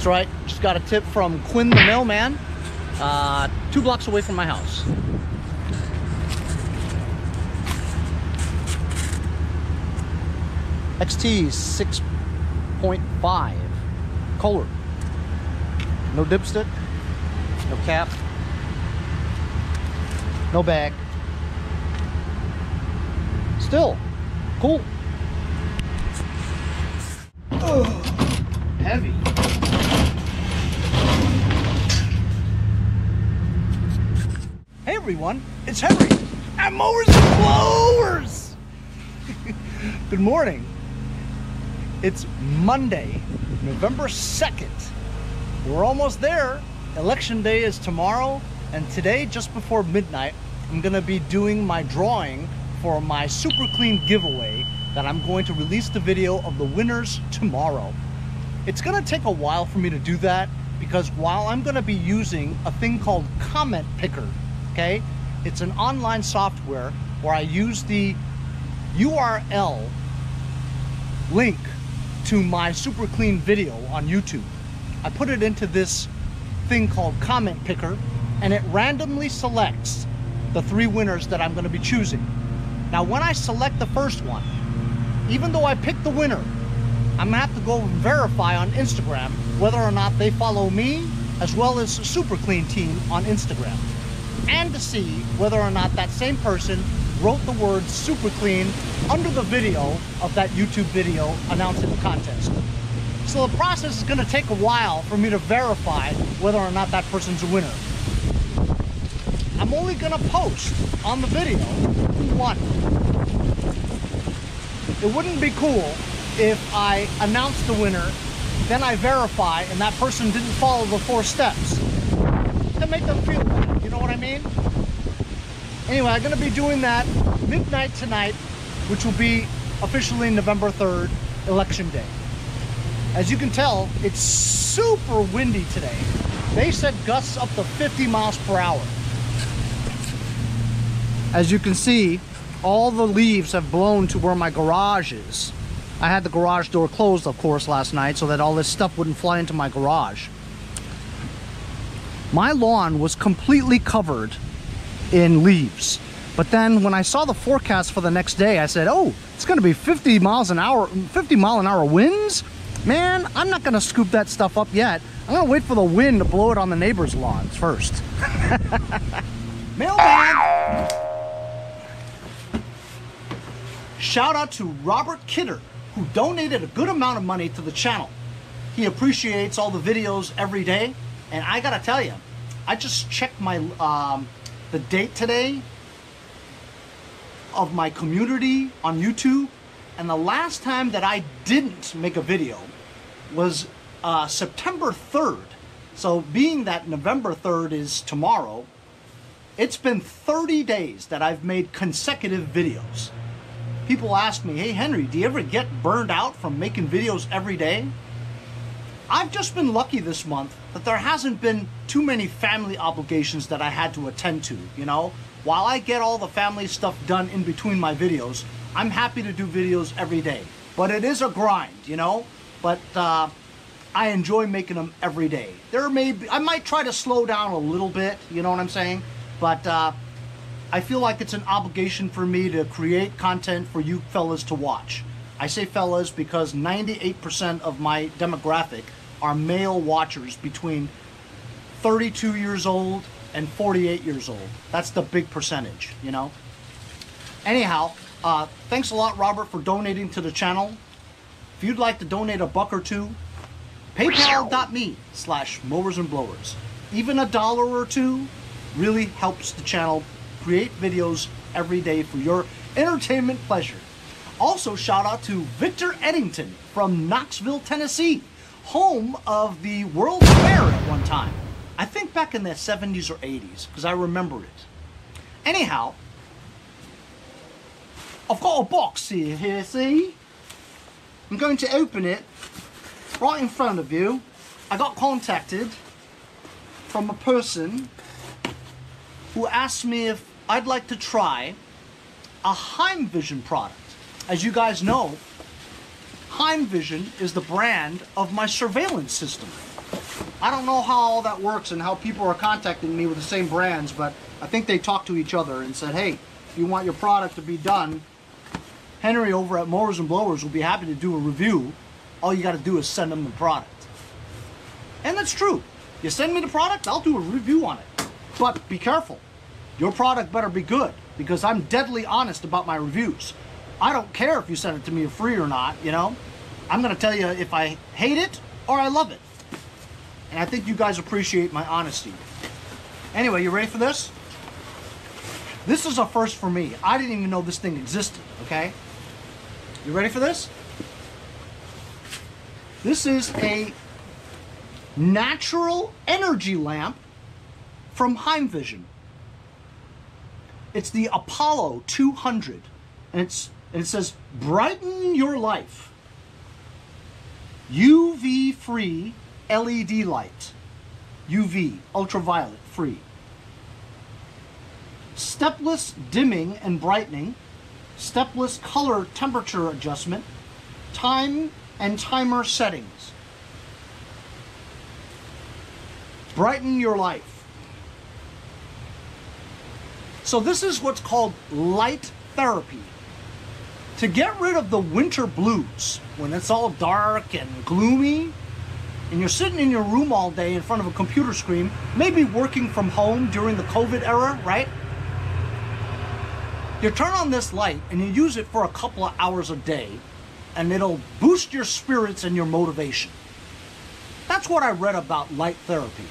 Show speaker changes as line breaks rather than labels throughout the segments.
That's right, just got a tip from Quinn the mailman, 2 blocks away from my house. XT 6.5 Kohler. No dipstick, no cap, no bag. Still cool. Oh, heavy. Hey everyone, it's Henry at Mowers and Blowers. Good morning. It's Monday, November 2nd. We're almost there. Election day is tomorrow, and today, just before midnight, I'm gonna be doing my drawing for my Super Clean giveaway that I'm going to release the video of the winners tomorrow. It's gonna take a while for me to do that because while I'm gonna be using a thing called Comment Picker, okay? It's an online software where I use the URL link to my Super Clean video on YouTube. I put it into this thing called Comment Picker, and it randomly selects the 3 winners that I'm going to be choosing. Now, when I select the first one, even though I picked the winner, I'm going to have to go and verify on Instagram whether or not they follow me, as well as the Super Clean team on Instagram, and to see whether or not that same person wrote the word Super Clean under the video of that YouTube video announcing the contest. So the process is going to take a while for me to verify whether or not that person's a winner. I'm only going to post on the video who won. It wouldn't be cool if I announced the winner, then I verify, and that person didn't follow the 4 steps to make them feel bad. You know what I mean? Anyway, I'm going to be doing that midnight tonight, which will be officially November 3rd, Election Day. As you can tell, it's super windy today. They said gusts up to 50 miles per hour. As you can see, all the leaves have blown to where my garage is. I had the garage door closed, of course, last night so that all this stuff wouldn't fly into my garage. My lawn was completely covered in leaves. But then when I saw the forecast for the next day, I said, oh, it's gonna be 50 mile an hour winds? Man, I'm not gonna scoop that stuff up yet. I'm gonna wait for the wind to blow it on the neighbor's lawns first. Mailbag! Shout out to Robert Kidder, who donated a good amount of money to the channel. He appreciates all the videos every day, and I gotta tell you, I just checked my the date today of my community on YouTube, and the last time that I didn't make a video was September 3rd. So being that November 3rd is tomorrow, it's been 30 days that I've made consecutive videos. People ask me, hey Henry, do you ever get burned out from making videos every day? I've just been lucky this month that there hasn't been too many family obligations that I had to attend to, you know? While I get all the family stuff done in between my videos, I'm happy to do videos every day. But it is a grind, you know? But I enjoy making them every day. I might try to slow down a little bit, you know what I'm saying? But I feel like it's an obligation for me to create content for you fellas to watch. I say fellas because 98% of my demographic are male watchers between 32 years old and 48 years old. That's the big percentage, you know? Anyhow, thanks a lot, Robert, for donating to the channel. If you'd like to donate $1 or $2, paypal.me/mowersandblowers. Even $1 or $2 really helps the channel create videos every day for your entertainment pleasure. Also, shout out to Victor Eddington from Knoxville, Tennessee, home of the World's Fair at one time. I think back in the 70s or 80s, because I remember it. Anyhow, I've got a box here, see? I'm going to open it right in front of you. I got contacted from a person who asked me if I'd like to try a Heimvision product. As you guys know, Heimvision is the brand of my surveillance system. I don't know how all that works and how people are contacting me with the same brands, but I think they talked to each other and said, hey, if you want your product to be done, Henry over at Mowers and Blowers will be happy to do a review. All you got to do is send them the product. And that's true. You send me the product, I'll do a review on it. But be careful. Your product better be good, because I'm deadly honest about my reviews. I don't care if you send it to me for free or not, you know? I'm going to tell you if I hate it or I love it. And I think you guys appreciate my honesty. Anyway, you ready for this? This is a first for me. I didn't even know this thing existed, okay? You ready for this? This is a natural energy lamp from Heimvision. It's the Apollo 200, and it says, brighten your life. UV-free LED light. UV, ultraviolet free. Stepless dimming and brightening. Stepless color temperature adjustment. Time and timer settings. Brighten your life. So this is what's called light therapy. To get rid of the winter blues, when it's all dark and gloomy, and you're sitting in your room all day in front of a computer screen, maybe working from home during the COVID era, right? You turn on this light and you use it for a couple of hours a day, and it'll boost your spirits and your motivation. That's what I read about light therapy.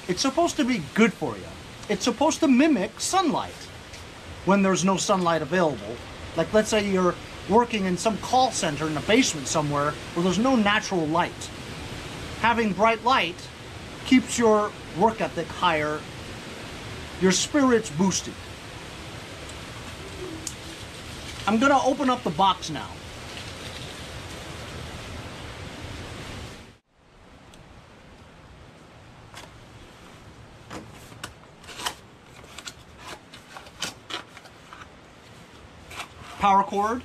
It's supposed to be good for you. It's supposed to mimic sunlight when there's no sunlight available. Like, let's say you're working in some call center in a basement somewhere where there's no natural light. Having bright light keeps your work ethic higher, your spirits boosted. I'm gonna open up the box now. Power cord.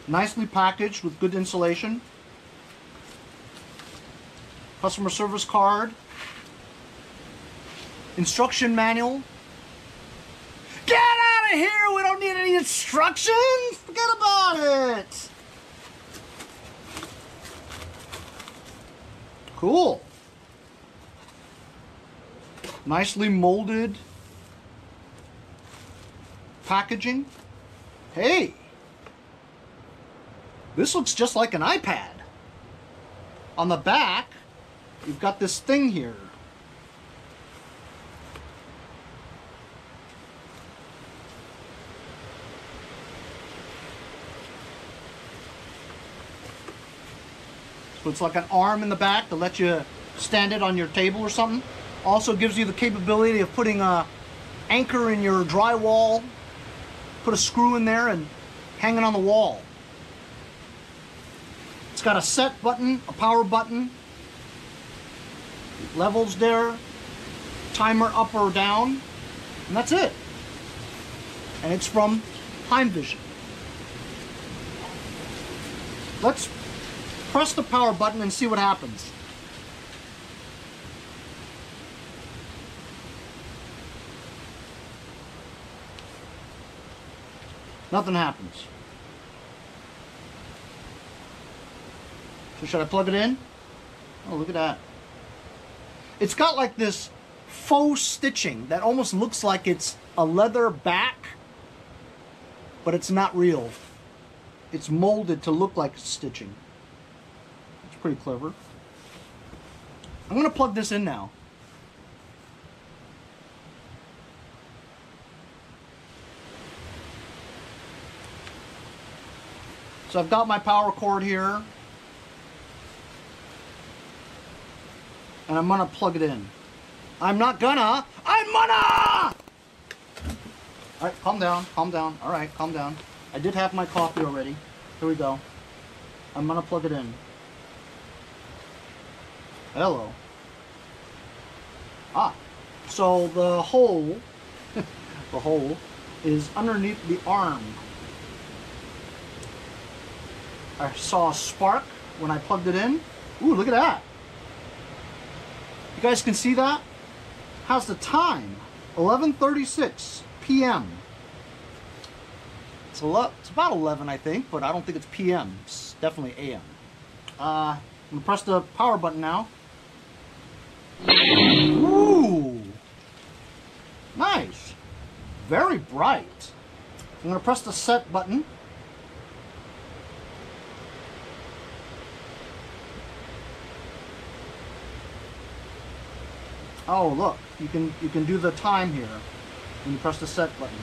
Nicely packaged with good insulation. Customer service card. Instruction manual. Get out of here! We don't need any instructions! Forget about it! Cool. Nicely molded packaging. Hey! This looks just like an iPad. On the back, you've got this thing here. So it's like an arm in the back to let you stand it on your table or something. Also gives you the capability of putting a anchor in your drywall, put a screw in there and hang it on the wall. It's got a set button, a power button, levels there, timer up or down, and that's it. And it's from Heimvision. Let's press the power button and see what happens. Nothing happens. So should I plug it in? Oh, look at that. It's got like this faux stitching that almost looks like it's a leather back, but it's not real. It's molded to look like stitching. It's pretty clever. I'm going to plug this in now. So I've got my power cord here. And I'm gonna plug it in. I'm gonna! Alright, calm down, calm down. Alright, calm down. I did have my coffee already. Here we go. I'm gonna plug it in. Hello. So the hole the hole, is underneath the arm. I saw a spark when I plugged it in. Ooh, look at that. You guys can see that? How's the time? 11:36 p.m. It's about 11, I think, but I don't think it's p.m. It's definitely a.m. I'm gonna press the power button now. Ooh, nice, very bright. I'm gonna press the set button. Oh, look, you can do the time here when you press the set button.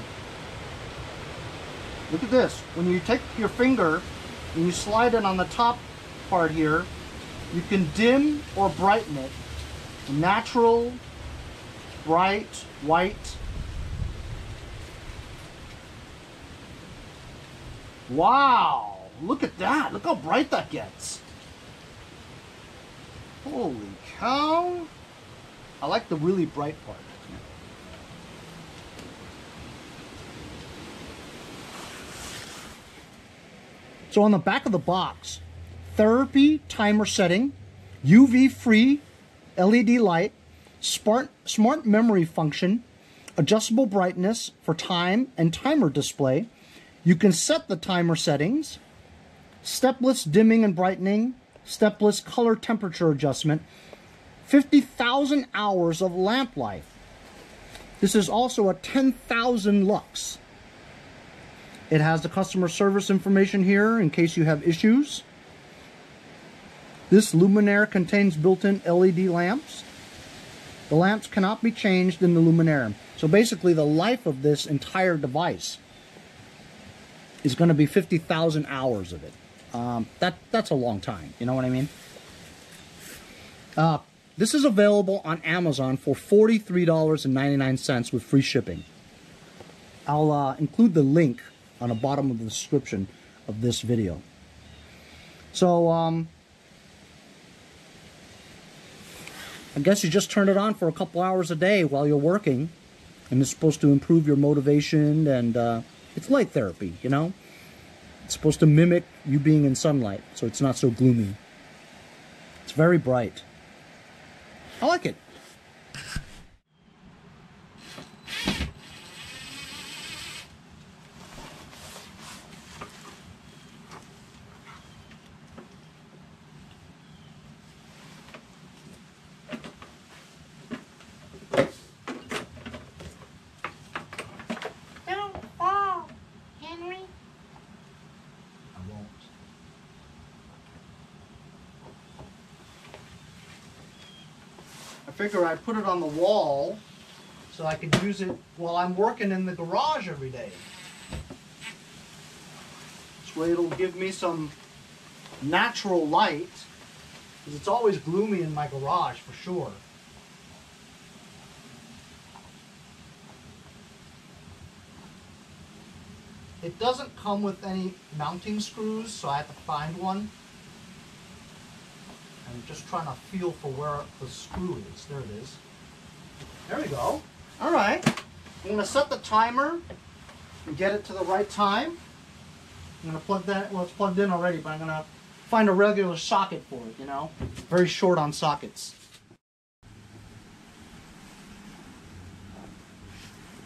Look at this. When you take your finger and you slide it on the top part here, you can dim or brighten it. Natural, bright, white. Wow, look at that. Look how bright that gets. Holy cow. I like the really bright part. So on the back of the box, therapy timer setting, UV-free LED light, smart memory function, adjustable brightness for time and timer display. You can set the timer settings, stepless dimming and brightening, stepless color temperature adjustment, 50,000 hours of lamp life. This is also a 10,000 lux. It has the customer service information here in case you have issues. This luminaire contains built-in LED lamps. The lamps cannot be changed in the luminaire. So basically the life of this entire device is going to be 50,000 hours of it. That's a long time, you know what I mean? This is available on Amazon for $43.99 with free shipping. I'll include the link on the bottom of the description of this video. So, I guess you just turn it on for a couple hours a day while you're working, and it's supposed to improve your motivation, and it's light therapy, you know? It's supposed to mimic you being in sunlight, so it's not so gloomy. It's very bright. I like it.
Don't fall, Henry.
I won't. I figure I put it on the wall so I could use it while I'm working in the garage every day. This way it'll give me some natural light, because it's always gloomy in my garage for sure. It doesn't come with any mounting screws, so I have to find one. I'm just trying to feel for where the screw is. There it is. There we go. All right. I'm going to set the timer and get it to the right time. I'm going to plug that, well, it's plugged in already, but I'm going to find a regular socket for it, you know. Very short on sockets.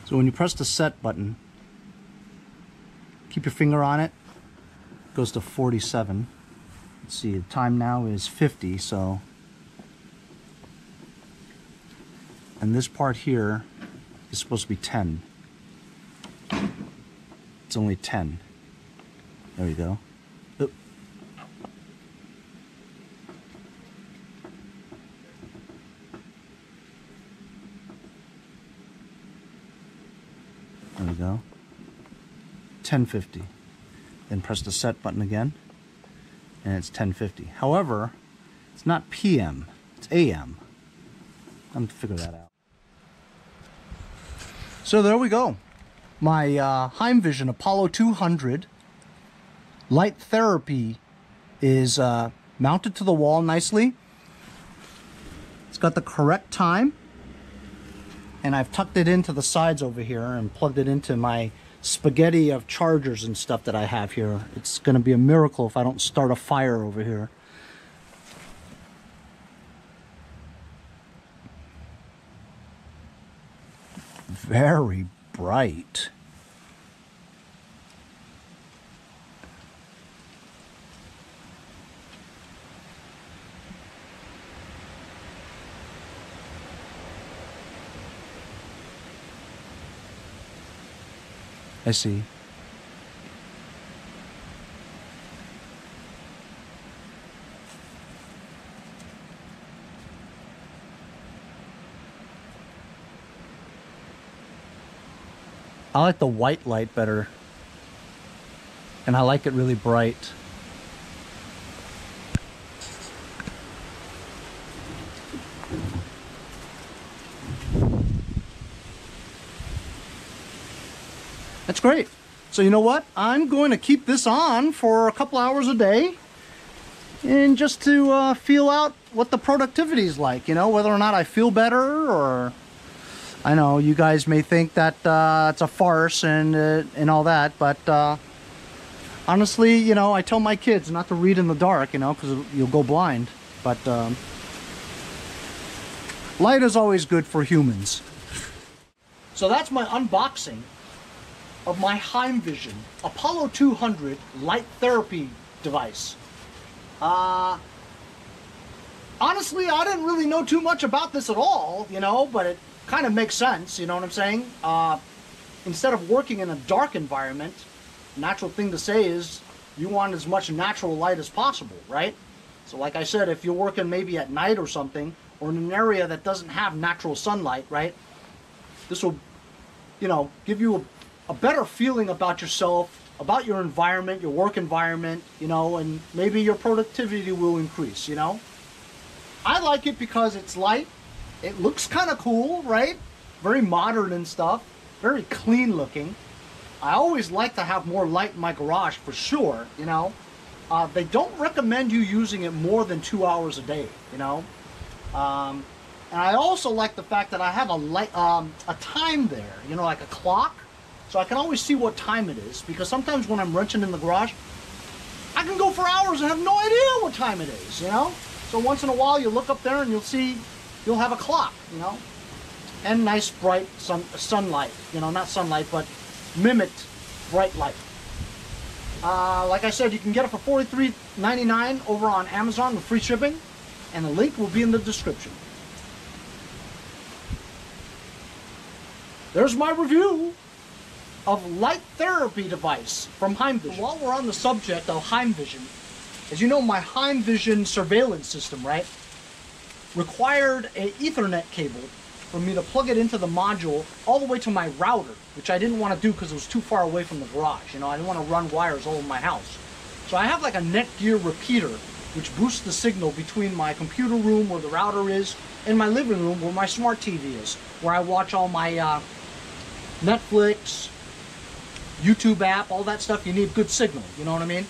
So when you press the set button, keep your finger on it, it goes to 47. Let's see, the time now is 50, so. And this part here is supposed to be 10. It's only 10. There we go. Oop. There we go. 10:50. Then press the set button again, and it's 10:50. However, it's not PM, it's AM. I'm going to figure that out. So there we go. My Heimvision Apollo 200 light therapy is mounted to the wall nicely. It's got the correct time, and I've tucked it into the sides over here and plugged it into my spaghetti of chargers and stuff that I have here. It's going to be a miracle if I don't start a fire over here. Very bright. I see. I like the white light better, and I like it really bright. That's great. So you know what? I'm going to keep this on for a couple hours a day, and just to feel out what the productivity is like, you know, whether or not I feel better. Or I know you guys may think that it's a farce and all that, but honestly, you know, I tell my kids not to read in the dark, you know, because you'll go blind. But light is always good for humans. So that's my unboxing of my Heimvision Apollo 200 light therapy device. Honestly, I didn't really know too much about this at all, you know, but it kind of makes sense, you know what I'm saying? Instead of working in a dark environment, natural thing to say is you want as much natural light as possible, right? So like I said, if you're working maybe at night or something, or in an area that doesn't have natural sunlight, right? This will, you know, give you a better feeling about yourself, about your environment, your work environment, you know, and maybe your productivity will increase, you know? I like it because it's light. It looks kind of cool, right? Very modern and stuff. Very clean looking. I always like to have more light in my garage for sure, you know? They don't recommend you using it more than 2 hours a day, you know? And I also like the fact that I have a time there, you know, like a clock. So I can always see what time it is, because sometimes when I'm wrenching in the garage, I can go for hours and have no idea what time it is, you know? So once in a while you look up there and you'll have a clock, you know? And nice bright sunlight, you know, not sunlight, but mimicked bright light. Like I said, you can get it for $43.99 over on Amazon with free shipping, and the link will be in the description. There's my review of light therapy device from Heimvision. While we're on the subject of Heimvision, as you know, my Heimvision surveillance system, right, required an Ethernet cable for me to plug it into the module all the way to my router, which I didn't want to do because it was too far away from the garage. You know, I didn't want to run wires all over my house. So I have like a Netgear repeater, which boosts the signal between my computer room where the router is and my living room where my smart TV is, where I watch all my Netflix, YouTube app, all that stuff. You need good signal, you know what I mean?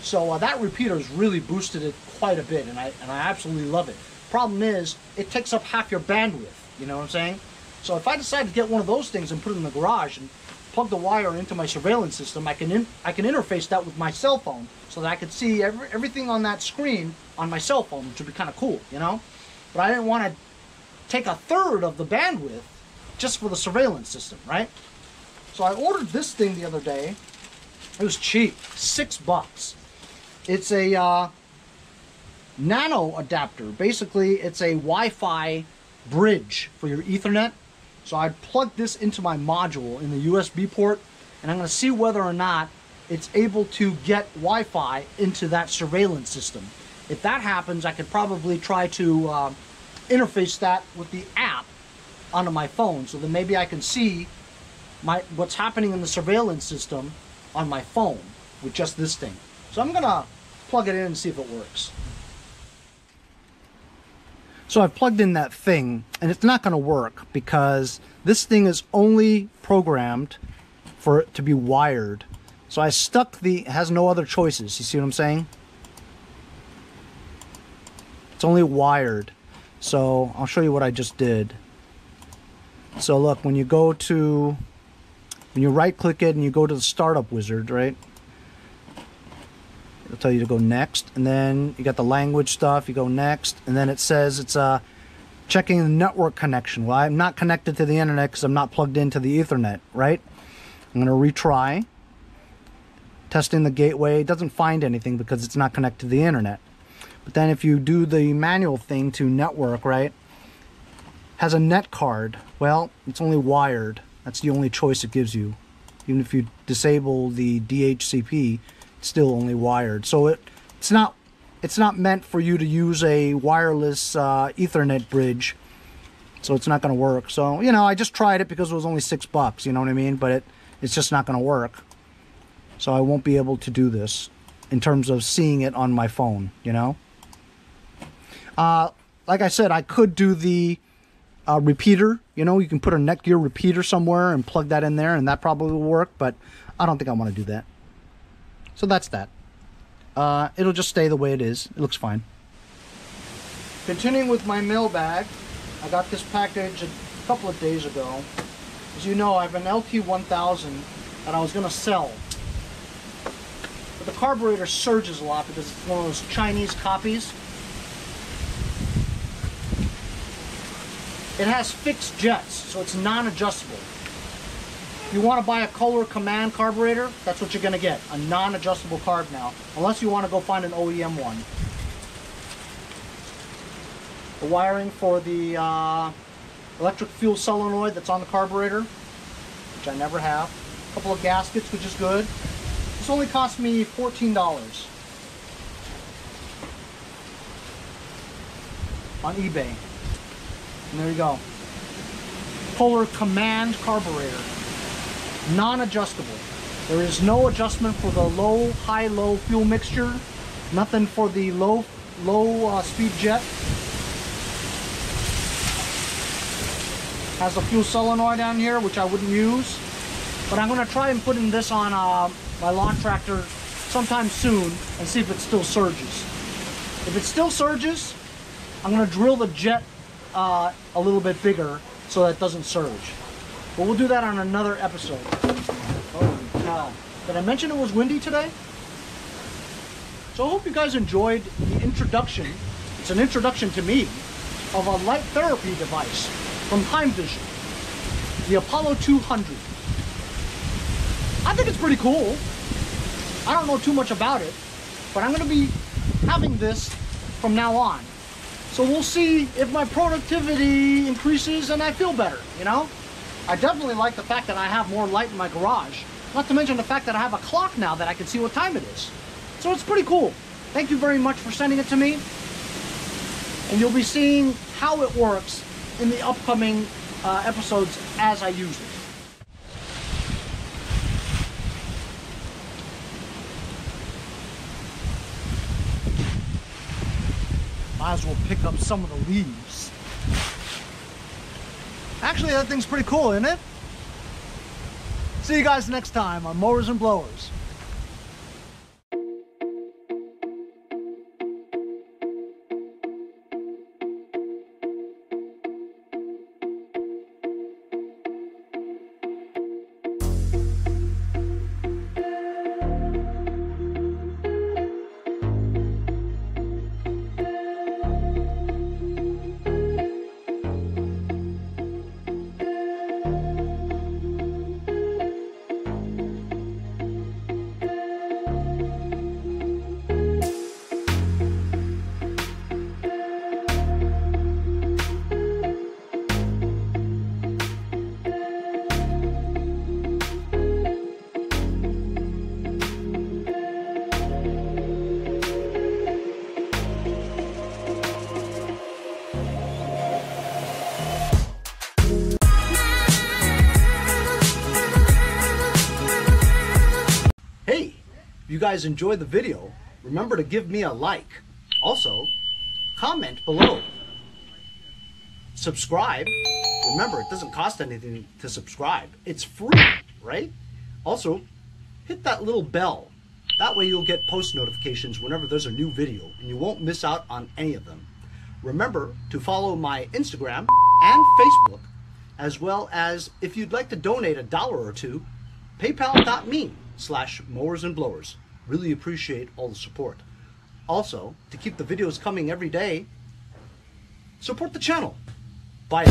So that repeater has really boosted it quite a bit, and I absolutely love it. Problem is, it takes up half your bandwidth, you know what I'm saying? So if I decide to get one of those things and put it in the garage and plug the wire into my surveillance system, I can interface that with my cell phone so that I can see everything on that screen on my cell phone, which would be kind of cool, you know? But I didn't want to take a third of the bandwidth just for the surveillance system, right? So I ordered this thing the other day. It was cheap, $6. It's a nano adapter. Basically, it's a Wi-Fi bridge for your Ethernet. So I plugged this into my module in the USB port, and I'm going to see whether or not it's able to get Wi-Fi into that surveillance system. If that happens, I could probably try to interface that with the app onto my phone, so then maybe I can see what's happening in the surveillance system on my phone with just this thing. So I'm gonna plug it in and see if it works. So I've plugged in that thing, and it's not gonna work because this thing is only programmed for it to be wired. So I stuck it has no other choices. You see what I'm saying? It's only wired. So I'll show you what I just did. So look, when you right click it and you go to the startup wizard, right? It'll tell you to go next, and then you got the language stuff, you go next, and then it says it's checking the network connection. Well, I'm not connected to the internet because I'm not plugged into the Ethernet, right? I'm going to retry. Testing the gateway. It doesn't find anything because it's not connected to the internet. But then if you do the manual thing to network, right? Has a net card. Well, it's only wired. That's the only choice it gives you. Even if you disable the DHCP, it's still only wired. So it's not meant for you to use a wireless Ethernet bridge. So it's not going to work. So, you know, I just tried it because it was only $6, you know what I mean? But it's just not going to work. So I won't be able to do this in terms of seeing it on my phone, you know? Like I said, I could do the repeater. You know, you can put a Netgear repeater somewhere and plug that in there, and that probably will work, but I don't think I want to do that. So that's that. It'll just stay the way it is. It looks fine. Continuing with my mailbag, I got this package a couple of days ago. As you know, I have an LT1000 that I was going to sell. But the carburetor surges a lot because it's one of those Chinese copies. It has fixed jets, so it's non-adjustable. If you want to buy a Color Command carburetor, that's what you're going to get. A non-adjustable carb now. Unless you want to go find an OEM one. The wiring for the electric fuel solenoid that's on the carburetor, which I never have. A couple of gaskets, which is good. This only cost me $14 on eBay. And there you go. Polar Command carburetor. Non-adjustable. There is no adjustment for the low, high, low fuel mixture. Nothing for the low speed jet. Has a fuel solenoid down here, which I wouldn't use. But I'm going to try and put in this on my lawn tractor sometime soon and see if it still surges. If it still surges, I'm going to drill the jet a little bit bigger so that it doesn't surge. But we'll do that on another episode. Holy cow. Did I mention it was windy today? So I hope you guys enjoyed the introduction. It's an introduction to me of a light therapy device from Heimvision, the Apollo 200. I think it's pretty cool. I don't know too much about it, but I'm going to be having this from now on. So we'll see if my productivity increases and I feel better, you know? I definitely like the fact that I have more light in my garage. Not to mention the fact that I have a clock now that I can see what time it is. So it's pretty cool. Thank you very much for sending it to me. And you'll be seeing how it works in the upcoming episodes as I use it. Might as well pick up some of the leaves. Actually, that thing's pretty cool, isn't it? See you guys next time on Mowers and Blowers. If you guys enjoyed the video, remember to give me a like. Also, comment below. Subscribe. Remember, it doesn't cost anything to subscribe. It's free, right? Also, hit that little bell. That way you'll get post notifications whenever there's a new video, and you won't miss out on any of them. Remember to follow my Instagram and Facebook as well as if you'd like to donate $1 or $2, paypal.me/mowers and blowers. Really appreciate all the support. Also, to keep the videos coming every day, support the channel. Bye.